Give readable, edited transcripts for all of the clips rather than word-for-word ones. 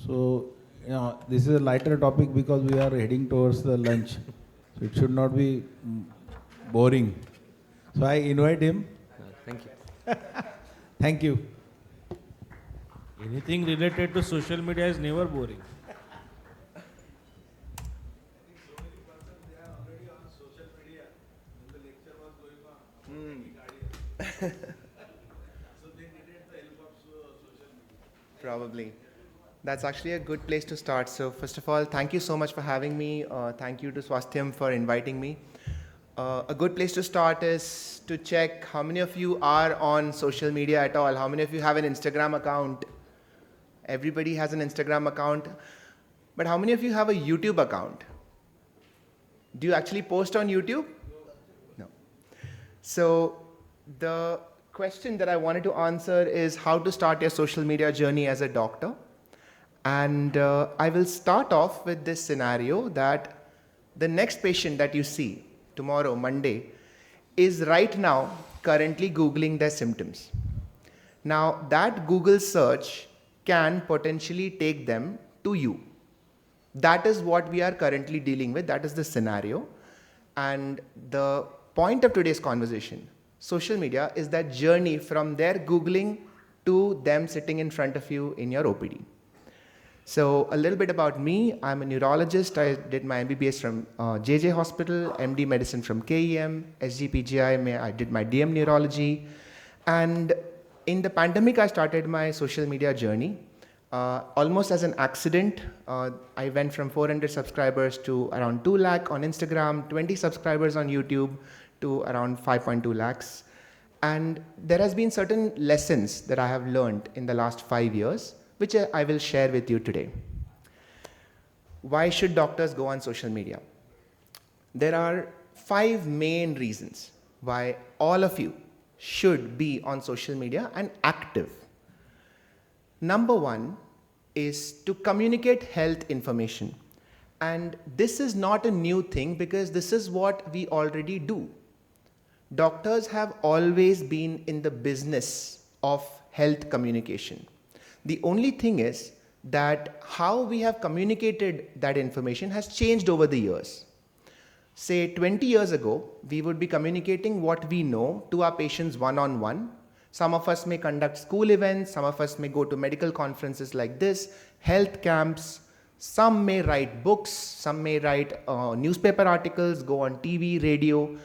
So, this is a lighter topic because we are heading towards the lunch. So it should not be boring. So I invite him. Thank you. Thank you. Anything related to social media is never boring. Probably. That's actually a good place to start. So first of all, thank you so much for having me. Thank you to Swasthyam for inviting me. A good place to start is to check how many of you are on social media at all. How many of you have an Instagram account? Everybody has an Instagram account. But how many of you have a YouTube account? Do you actually post on YouTube? No. So the question that I wanted to answer is how to start your social media journey as a doctor. And I will start off with this scenario that the next patient that you see tomorrow, Monday, is right now currently Googling their symptoms. Now that Google search can potentially take them to you. That is what we are currently dealing with. That is the scenario. And the point of today's conversation, social media, is that journey from their Googling to them sitting in front of you in your OPD. So a little bit about me. I'm a neurologist. I did my MBBS from JJ Hospital, MD Medicine from KEM, SGPGI, I did my DM Neurology. And in the pandemic, I started my social media journey. Almost as an accident, I went from 400 subscribers to around 2 lakh on Instagram, 20 subscribers on YouTube to around 5.2 lakhs. And there has been certain lessons that I have learned in the last 5 years, which I will share with you today. Why should doctors go on social media? There are 5 main reasons why all of you should be on social media and active. Number 1 is to communicate health information. And this is not a new thing because this is what we already do. Doctors have always been in the business of health communication. The only thing is that how we have communicated that information has changed over the years. Say 20 years ago, we would be communicating what we know to our patients one-on-one. Some of us may conduct school events, some of us may go to medical conferences like this, health camps, some may write books, some may write newspaper articles, go on TV, radio.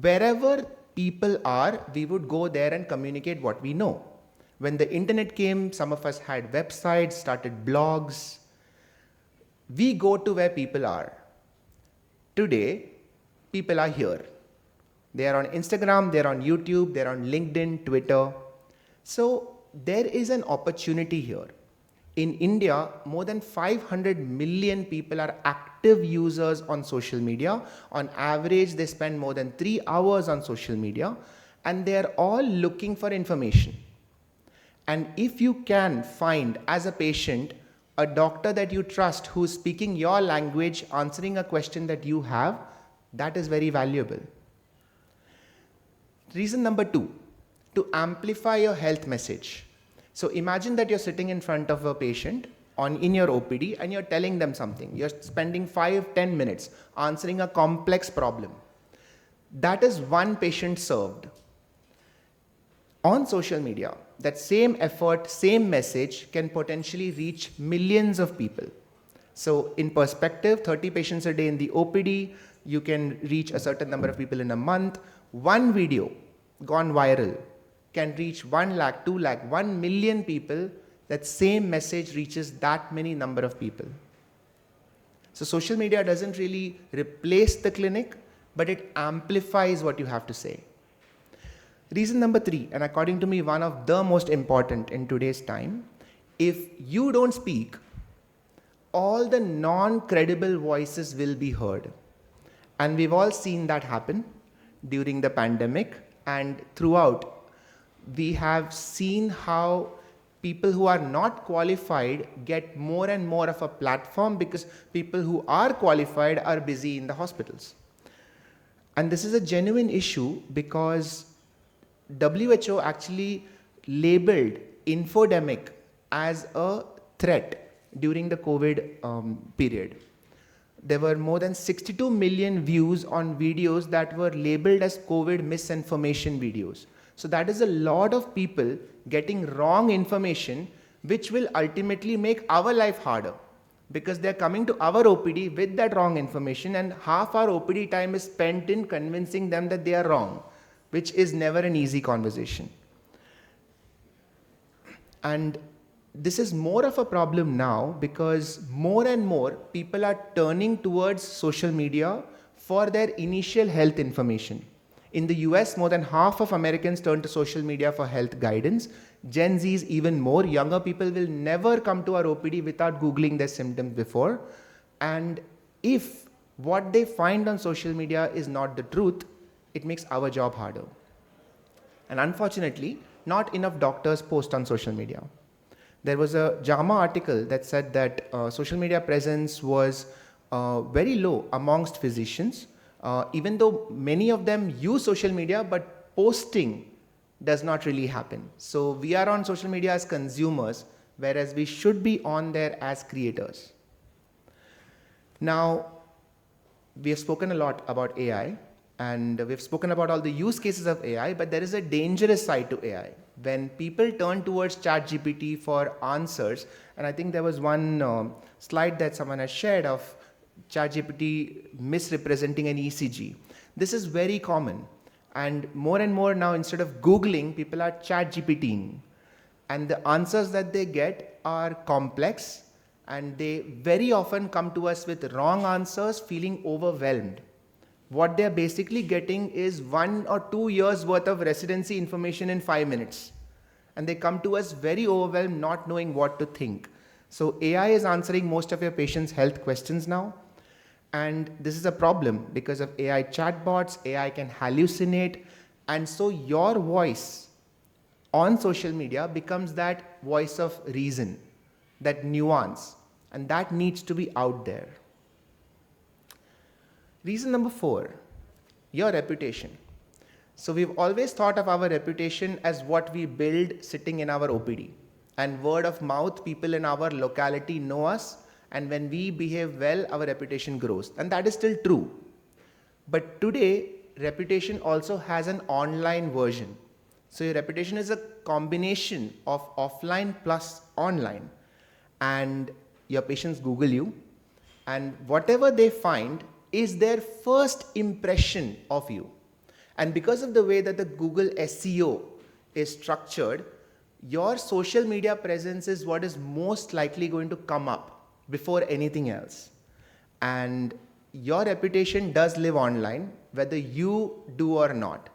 Wherever people are, we would go there and communicate what we know. When the internet came, some of us had websites, started blogs. We go to where people are. Today, people are here. They are on Instagram, they're on YouTube, they're on LinkedIn, Twitter. So there is an opportunity here. In India, more than 500 million people are active users on social media. On average, they spend more than 3 hours on social media, and they're all looking for information. And if you can find, as a patient, a doctor that you trust who's speaking your language, answering a question that you have, that is very valuable. Reason number 2, to amplify your health message. So imagine that you're sitting in front of a patient in your OPD and you're telling them something. You're spending 5-10 minutes answering a complex problem. That is one patient served. On social media, that same effort, same message can potentially reach millions of people. So in perspective, 30 patients a day in the OPD, you can reach a certain number of people in a month. One video gone viral can reach 1 lakh, 2 lakh, 1 million people. That same message reaches that many number of people. So social media doesn't really replace the clinic, but it amplifies what you have to say. Reason number 3, and according to me, one of the most important in today's time, if you don't speak, all the non-credible voices will be heard. And we've all seen that happen during the pandemic, and throughout, we have seen how people who are not qualified get more and more of a platform because people who are qualified are busy in the hospitals. And this is a genuine issue because WHO actually labeled infodemic as a threat during the COVID period. There were more than 62 million views on videos that were labeled as COVID misinformation videos. So that is a lot of people getting wrong information, which will ultimately make our life harder, because they're coming to our OPD with that wrong information, and half our OPD time is spent in convincing them that they are wrong, which is never an easy conversation. And this is more of a problem now because more and more people are turning towards social media for their initial health information. In the US, more than half of Americans turn to social media for health guidance. Gen Zs even more. Younger people will never come to our OPD without Googling their symptoms before. And if what they find on social media is not the truth, it makes our job harder. And unfortunately, not enough doctors post on social media. There was a JAMA article that said that social media presence was very low amongst physicians, even though many of them use social media, but posting does not really happen. So we are on social media as consumers, whereas we should be on there as creators. Now, we have spoken a lot about AI, and we've spoken about all the use cases of AI, but there is a dangerous side to AI. When people turn towards ChatGPT for answers, and I think there was one slide that someone has shared of ChatGPT misrepresenting an ECG. This is very common, and more now, instead of Googling, people are ChatGPTing, and the answers that they get are complex, and they very often come to us with wrong answers, feeling overwhelmed. What they're basically getting is 1 or 2 years worth of residency information in 5 minutes. And they come to us very overwhelmed, not knowing what to think. So AI is answering most of your patients' health questions now. And this is a problem because of AI chatbots. AI can hallucinate. And so your voice on social media becomes that voice of reason, that nuance. And that needs to be out there. Reason number 4, your reputation. So we've always thought of our reputation as what we build sitting in our OPD. And word of mouth, people in our locality know us, and when we behave well, our reputation grows. And that is still true. But today, reputation also has an online version. So your reputation is a combination of offline plus online. And your patients Google you, and whatever they find is their first impression of you. And because of the way that the Google SEO is structured, your social media presence is what is most likely going to come up before anything else. And your reputation does live online, whether you do or not.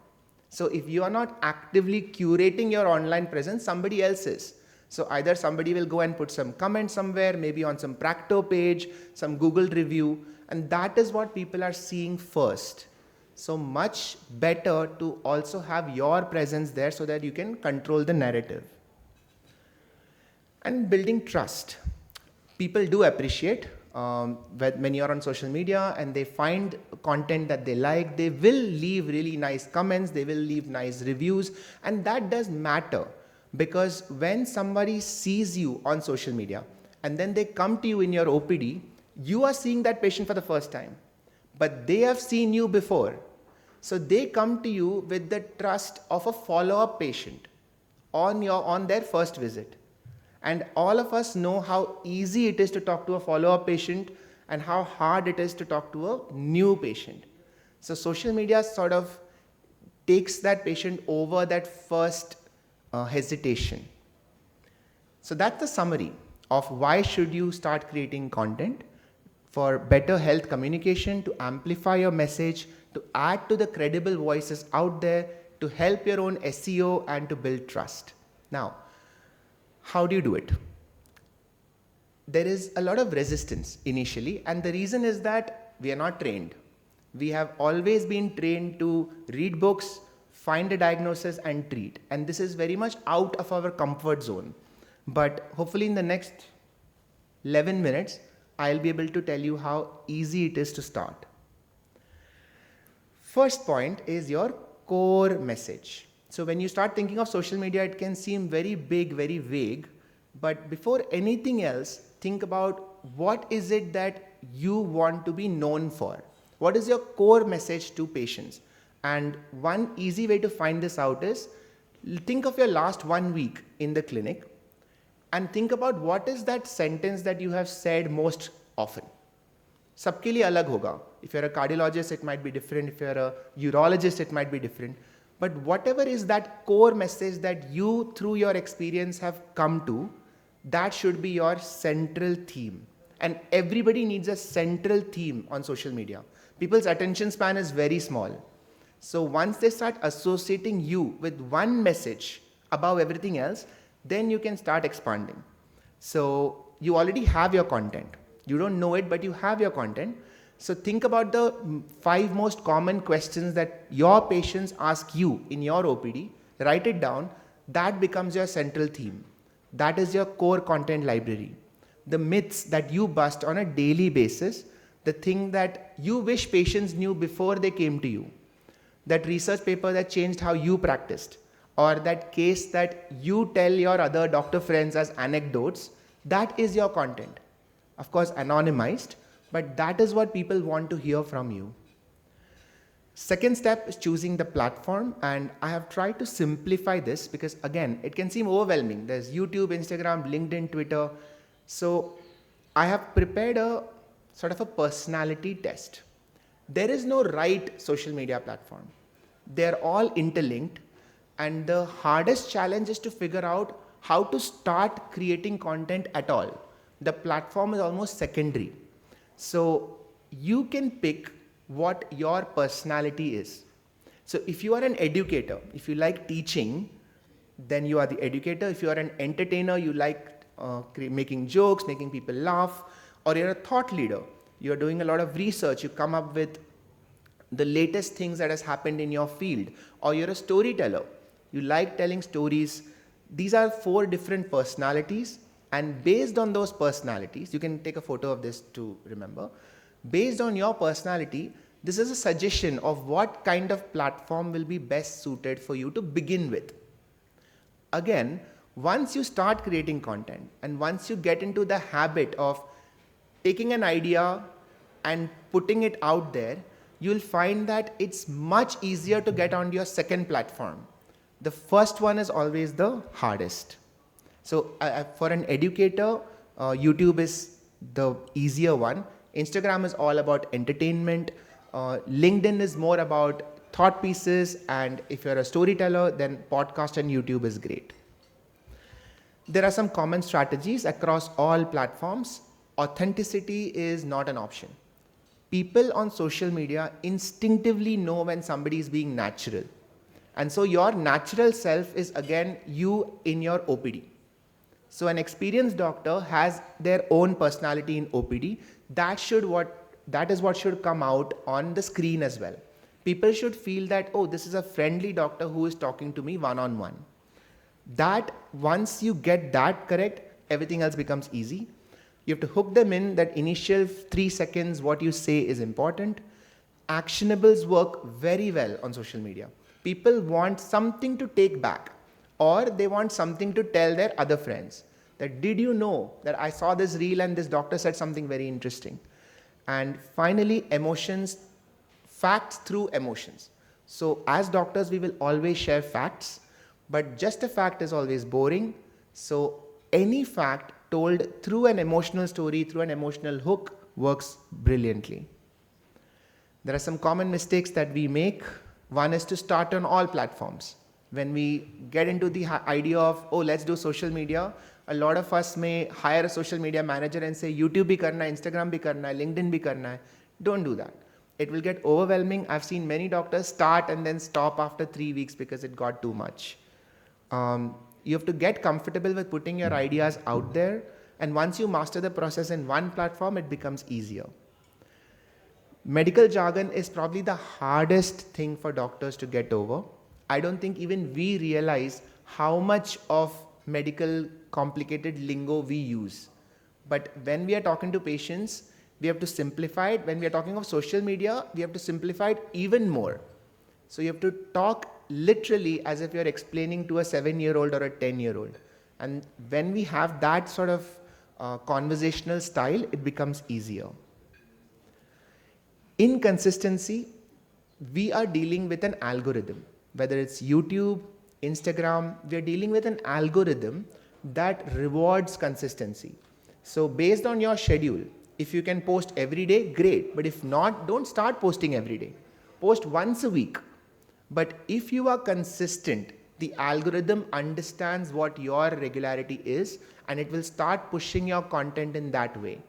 So if you are not actively curating your online presence, somebody else is. So either somebody will go and put some comment somewhere, maybe on some Practo page, some Google review, and that is what people are seeing first. So much better to also have your presence there so that you can control the narrative. And building trust. People do appreciate when you're on social media and they find content that they like, they will leave really nice comments, they will leave nice reviews, and that does matter. Because when somebody sees you on social media and then they come to you in your OPD, you are seeing that patient for the first time, but they have seen you before. So they come to you with the trust of a follow-up patient on their first visit. And all of us know how easy it is to talk to a follow-up patient and how hard it is to talk to a new patient. So social media sort of takes that patient over that first hesitation. So that's the summary of why should you start creating content: for better health communication, to amplify your message, to add to the credible voices out there, to help your own SEO, and to build trust. Now, how do you do it? There is a lot of resistance initially, and the reason is that we are not trained. We have always been trained to read books, find a diagnosis, and treat. And this is very much out of our comfort zone. But hopefully in the next 11 minutes, I'll be able to tell you how easy it is to start. First point is your core message. So when you start thinking of social media, it can seem very big, very vague. But before anything else, think about what is it that you want to be known for? What is your core message to patients? And one easy way to find this out is think of your last 1 week in the clinic and think about what is that sentence that you have said most often. सबके लिए अलग होगा. If you're a cardiologist, it might be different. If you're a urologist, it might be different. But whatever is that core message that you, through your experience, have come to, that should be your central theme. And everybody needs a central theme on social media. People's attention span is very small. So once they start associating you with one message above everything else, then you can start expanding. So you already have your content. You don't know it, but you have your content. So think about the 5 most common questions that your patients ask you in your OPD. Write it down. That becomes your central theme. That is your core content library. The myths that you bust on a daily basis, the thing that you wish patients knew before they came to you, that research paper that changed how you practiced, or that case that you tell your other doctor friends as anecdotes, that is your content. Of course, anonymized, but that is what people want to hear from you. Second step is choosing the platform, and I have tried to simplify this because again, it can seem overwhelming. There's YouTube, Instagram, LinkedIn, Twitter. So I have prepared a sort of a personality test. There is no right social media platform. They're all interlinked, and the hardest challenge is to figure out how to start creating content at all. The platform is almost secondary. So you can pick what your personality is. So if you are an educator, if you like teaching, then you are the educator. If you are an entertainer, you like making jokes, making people laugh, or you're a thought leader. You're doing a lot of research. You come up with the latest things that has happened in your field, or you're a storyteller. You like telling stories. These are 4 different personalities, and based on those personalities, you can take a photo of this to remember. Based on your personality, this is a suggestion of what kind of platform will be best suited for you to begin with. Again, once you start creating content, and once you get into the habit of taking an idea and putting it out there, you'll find that it's much easier to get onto your second platform. The first one is always the hardest. So for an educator, YouTube is the easier one. Instagram is all about entertainment. LinkedIn is more about thought pieces. And if you're a storyteller, then podcast and YouTube is great. There are some common strategies across all platforms. Authenticity is not an option. People on social media instinctively know when somebody is being natural. And so your natural self is again you in your OPD. So an experienced doctor has their own personality in OPD. That is what should come out on the screen as well. People should feel that, oh, this is a friendly doctor who is talking to me one-on-one. That once you get that correct, everything else becomes easy. You have to hook them in that initial 3 seconds, what you say is important. Actionables work very well on social media. People want something to take back, or they want something to tell their other friends. That did you know that I saw this reel and this doctor said something very interesting. And finally, emotions, facts through emotions. So as doctors, we will always share facts, but just a fact is always boring. So any fact told through an emotional story, through an emotional hook, works brilliantly. There are some common mistakes that we make. One is to start on all platforms. When we get into the idea of, oh, let's do social media, a lot of us may hire a social media manager and say, YouTube bhi karna hai, Instagram bhi karna hai, LinkedIn bhi karna hai. Don't do that. It will get overwhelming. I've seen many doctors start and then stop after 3 weeks because it got too much. You have to get comfortable with putting your ideas out there. And once you master the process in one platform, it becomes easier. Medical jargon is probably the hardest thing for doctors to get over. I don't think even we realize how much of medical complicated lingo we use. But when we are talking to patients, we have to simplify it. When we are talking of social media, we have to simplify it even more. So you have to talk literally as if you're explaining to a 7-year-old or a 10-year-old. And when we have that sort of conversational style, it becomes easier. Inconsistency, we are dealing with an algorithm. Whether it's YouTube, Instagram, we are dealing with an algorithm that rewards consistency. So based on your schedule, if you can post every day, great. But if not, don't start posting every day. Post once a week. But if you are consistent, the algorithm understands what your regularity is and it will start pushing your content in that way.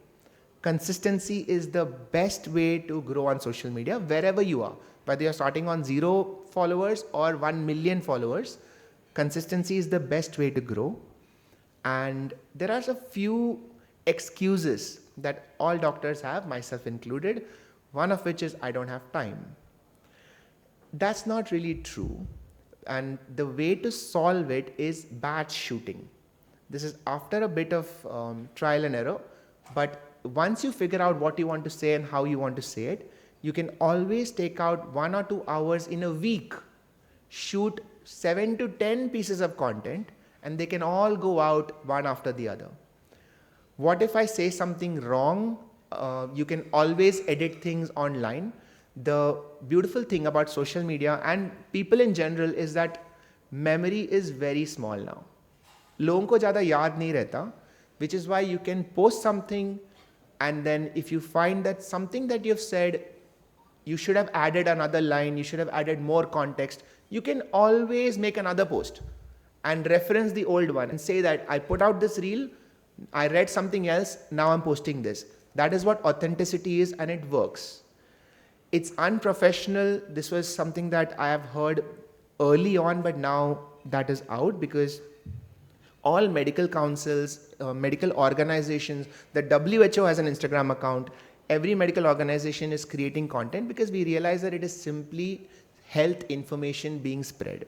Consistency is the best way to grow on social media wherever you are. Whether you're starting on 0 followers or 1 million followers, consistency is the best way to grow. And there are a few excuses that all doctors have, myself included, one of which is I don't have time. That's not really true. And the way to solve it is batch shooting. This is after a bit of trial and error, but once you figure out what you want to say and how you want to say it, you can always take out 1 or 2 hours in a week, shoot 7 to 10 pieces of content, and they can all go out one after the other. What if I say something wrong? You can always edit things online. The beautiful thing about social media and people in general is that memory is very small now. लोगों को ज़्यादा याद नहीं रहता, which is why you can post something and then if you find that something that you've said, you should have added another line, you should have added more context, you can always make another post and reference the old one and say that I put out this reel, I read something else, now I'm posting this. That is what authenticity is and it works. It's unprofessional. This was something that I have heard early on, but now that is out because all medical councils, medical organizations, the WHO has an Instagram account. Every medical organization is creating content because we realize that it is simply health information being spread.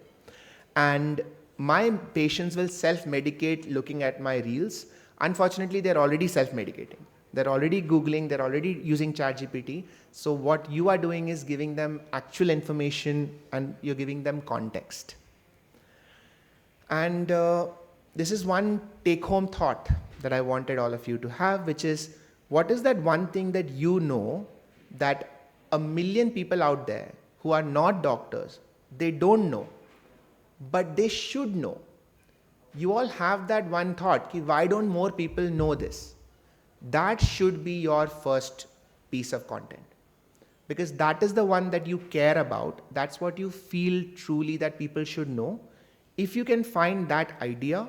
And my patients will self-medicate looking at my reels. Unfortunately, they're already self-medicating. They're already Googling, they're already using ChatGPT. So what you are doing is giving them actual information and you're giving them context. And this is one take-home thought that I wanted all of you to have, which is, what is that one thing that you know that 1 million people out there who are not doctors, they don't know, but they should know? You all have that one thought, ki why don't more people know this? That should be your first piece of content. Because that is the one that you care about. That's what you feel truly that people should know. If you can find that idea,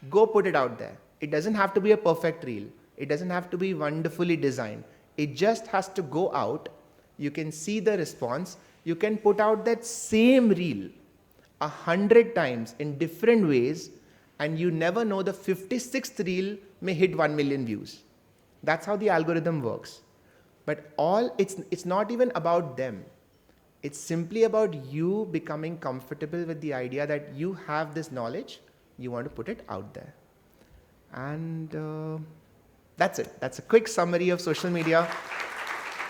go put it out there. It doesn't have to be a perfect reel. It doesn't have to be wonderfully designed. It just has to go out. You can see the response. You can put out that same reel 100 times in different ways, and you never know, the 56th reel may hit 1 million views. That's how the algorithm works. But it's not even about them. It's simply about you becoming comfortable with the idea that you have this knowledge, you want to put it out there. And that's it. That's a quick summary of social media.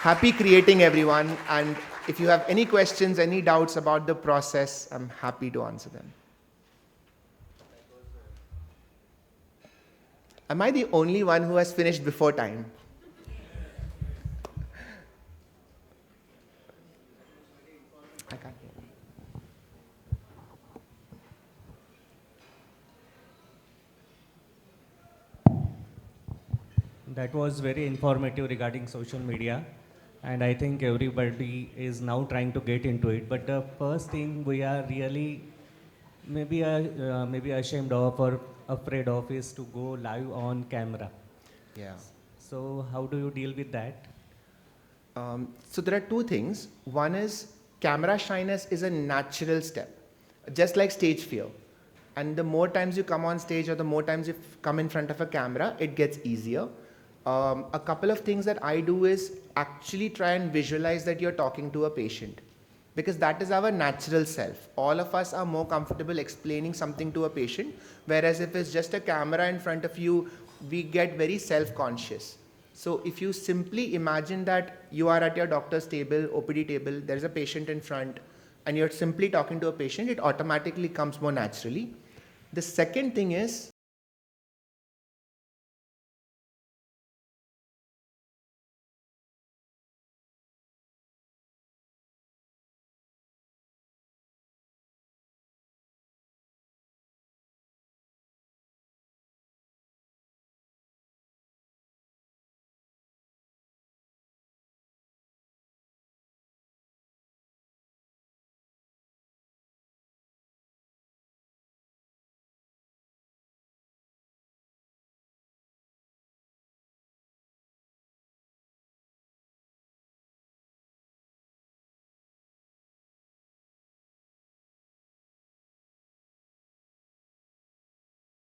Happy creating, everyone. And if you have any questions, any doubts about the process, I'm happy to answer them. Am I the only one who has finished before time? I can't hear. That was very informative regarding social media, and I think everybody is now trying to get into it. But the first thing we are really maybe ashamed of or afraid of is to go live on camera. Yeah. So how do you deal with that? So there are two things. One is camera shyness is a natural step, just like stage fear. And the more times you come on stage or the more times you come in front of a camera, it gets easier. A couple of things that I do is actually try and visualize that you're talking to a patient, because that is our natural self. All of us are more comfortable explaining something to a patient, whereas if it's just a camera in front of you, we get very self-conscious. So if you simply imagine that you are at your doctor's table, OPD table, there's a patient in front, and you're simply talking to a patient, it automatically comes more naturally. The second thing is,